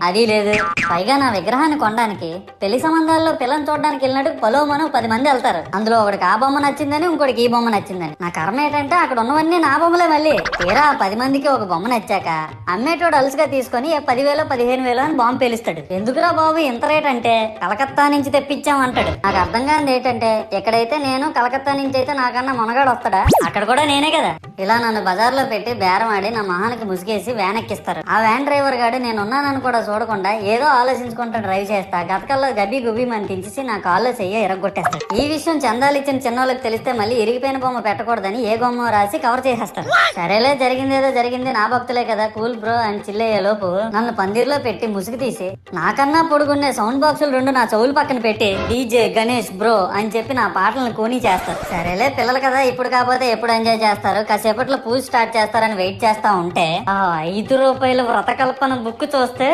అది లేదు. పైగా నా విగ్రహాన్ని కొనడానికి పెళ్లి సంబంధాల్లో పిల్లని చూడడానికి వెళ్ళినట్టు పొలోమను 10 మంది వెళ్తారు. అందులో ఒకడికి ఆ బొమ్మ నచ్చిందని, ఇంకోటికి ఈ బొమ్మ నచ్చిందని. నా కర్మ ఏంటంటే అక్కడ ఉన్నవన్నీ నా బొమ్మలే. మళ్ళీ తీరా 10 మందికి ఒక బొమ్మ నచ్చాక అమ్మేటోడు అలుసుగా తీసుకొని 10,000 15,000 అని బాంబు పేలుస్తాడు. ఎందుకురా బాబు ఇంత రేట్ అంటే కలకత్తా నుంచి తెప్పించాం అంటాడు. నాకు అర్థం కానిది ఏంటంటే ఎక్కడైతే నేను కలకత్తా నుంచి అయితే నాకన్నా మునగాడు వస్తాడా, అక్కడ కూడా నేనే కదా. ఇలా నన్ను బజార్లో పెట్టి బేరం ఆడి నా మొహానికి ముసుగేసి వ్యాన్ ఎక్కిస్తారు. ఆ వ్యాన్ డ్రైవర్ గాడు నేను ఉన్నానని కూడా చూడకుండా ఏదో ఆలోచించుకుంటూ డ్రైవ్ చేస్తా గతకల్లో గబి గుబి అని తించేసి నా కాల్లో చెయ్యి ఇరగొట్టేస్తాడు. ఈ విషయం చందాలు ఇచ్చిన చిన్నోళ్ళకి తెలిస్తే మళ్ళీ ఇరిగిపోయిన బొమ్మ పెట్టకూడదని ఏ బొమ్మ రాసి కవర్ చేసేస్తారు. సరేలే జరిగిందేదో జరిగింది, నా భక్తులే కదా కూల్ బ్రో అని చిల్లయ్యే లోపు నన్ను పందిర్లో పెట్టి ముసుగు తీసి నాకన్నా పొడుగున్నే సౌండ్ బాక్సులు 2 నా చెవులు పక్కన పెట్టి డీజే గణేష్ బ్రో అని చెప్పి నా పాటలను కూనీ చేస్తారు. సరేలే పిల్లలు కదా ఇప్పుడు కాకపోతే ఎప్పుడు ఎంజాయ్ చేస్తారు, కాసేపట్లో పూజ స్టార్ట్ చేస్తారని వెయిట్ చేస్తా ఉంటే ఆ 5 రూపాయల వ్రతకల్పన బుక్ చూస్తే